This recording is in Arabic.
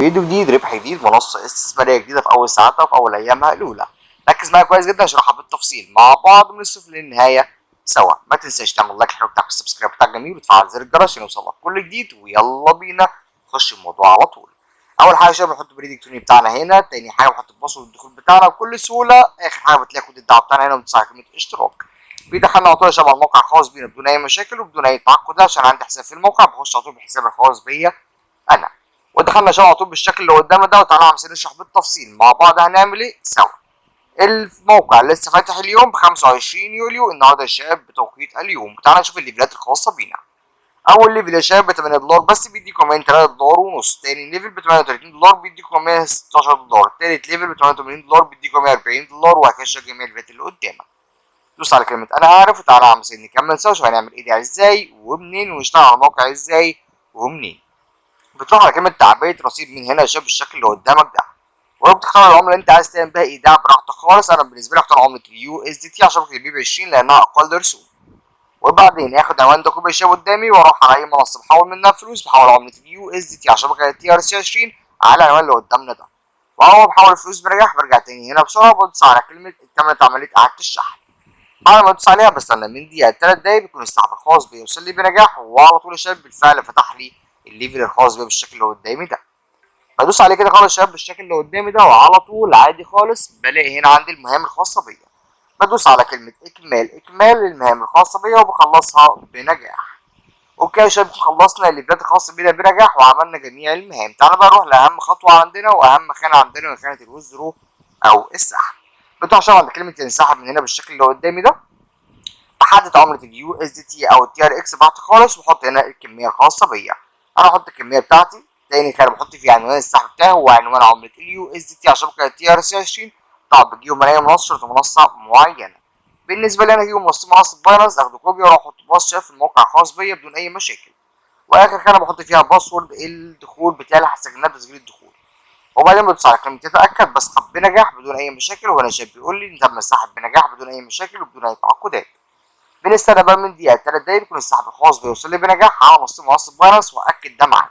فيديو جديد، ربح جديد، منصة استثمارية جديدة في أول ساعاتها وفي أول أيامها الأولى. ركز معايا كويس جدا عشان أشرحها بالتفصيل مع بعض من الصفر للنهاية سوا. ما تنساش تعمل لايك للفيديو بتاعك والسبسكرايب بتاعك جميل وتفعل زر الجرس عشان يوصلك كل جديد. ويلا بينا نخش الموضوع على طول. أول حاجة يا شباب بنحط بريد الإلكتروني بتاعنا هنا، تاني حاجة بنحط الباسورد الدخول بتاعنا بكل سهولة، آخر حاجة بتلاقي كود الدعوة بتاعنا هنا وتدوس على كلمة اشتراك. بيدخلنا على طول يا شباب على الموقع الخاص بينا بدون أي مشاكل وبدون أي تعقد. عشان عندي حساب في الموقع بخش على طول بالحساب الخاص بيا أنا. ودخلنا شباب على طول بالشكل اللي قدامنا ده، وتعالى عشان نشرح بالتفصيل مع بعض هنعمل ايه سوا. الموقع لسه فاتح اليوم ب 25 يوليو النهارده يا شباب بتوقيت اليوم. تعالى نشوف الليفلات الخاصه بينا. اول ليفل يا شباب ب 8 دولار بس بيديكم كمان 3 دولار ونص. تاني ليفل ب 38 دولار بيديكم كمان 16 دولار. تالت ليفل ب 88 دولار بيديكم كمان 40 دولار، وهكذا جميع الليفلات اللي قدامك. دوس على كلمه انا عارف وتعالى عشان نكمل سوا. شوف هنعمل ايه ده ازاي ومنين، ونشتغل على الموقع ازاي ومنين. بتروح على كلمة تعبئة رصيد من هنا يا شباب بالشكل اللي قدامك ده، وبتختار العملة اللي انت عايز تعمل بيها ايداع براحتك خالص. انا بالنسبة لي اختار عملة اليو اس دي تي عشان بتجيب ب 20 لانها اقل رسوم. وبعدين اخد عنوان ده كوبي شاب قدامي واروح على اي منصة بحول منها فلوس، بحول عملة اليو اس دي تي عشان بقى تي ار سي 20 على العنوان اللي قدامنا ده. وهو بحول الفلوس بنجاح برجع تاني هنا بسرعة وبدوس على كلمة اكتملت عملية إعادة الشحن. بعد ما ادوس عليها بستنى من دقيقة ل3 دقايق بيكون السحب الخاص بيوصل لي بنجاح، وعلى طول يا شباب بالفعل فتح لي الليفل الخاص بيا بالشكل اللي قدامي ده. بدوس عليه كده خالص يا شباب بالشكل اللي قدامي ده، وعلى طول عادي خالص بلاقي هنا عندي المهام الخاصة بيا. بدوس على كلمة إكمال المهام الخاصة بيا وبخلصها بنجاح. اوكي يا شباب خلصنا الليفلات الخاصة بينا بنجاح وعملنا جميع المهام. تعالى بقى نروح لأهم خطوة عندنا وأهم خانة عندنا وهي خانة الويزدرو أو السحب. بتروح شباب عند كلمة ينسحب من هنا بالشكل اللي قدامي ده، بحدد عملة اليو اس دي تي او التي ار اكس بتاعتي خالص، واحط هنا الكمية الخاصة بيا. انا احط الكمية بتاعتي. تاني خانة بحط فيها عنوان السحب بتاعي وعنوان عملة اليو اس دي تي عشان شبكة التي ار سي 20. طبعا بتجيبهم من اي منصة منصة معينة. بالنسبة لي انا هجيب منصة باينانس، اخد كوبي واروح احط باص في الموقع الخاص بيا بدون اي مشاكل. واخر خانة بحط فيها باسورد الدخول بتاعي لسجلات تسجيل الدخول. وبعدين بدوس على كلمة تتأكد بسحب بنجاح بدون أي مشاكل، وهنا شايف بيقول لي تم السحب بنجاح بدون أي مشاكل وبدون أي تعقدات. بنستنى بقى من دقيقة ل3 دقايق يكون السحب الخاص بيوصل لي بنجاح على منصة باينانس، وأكد ده معاك.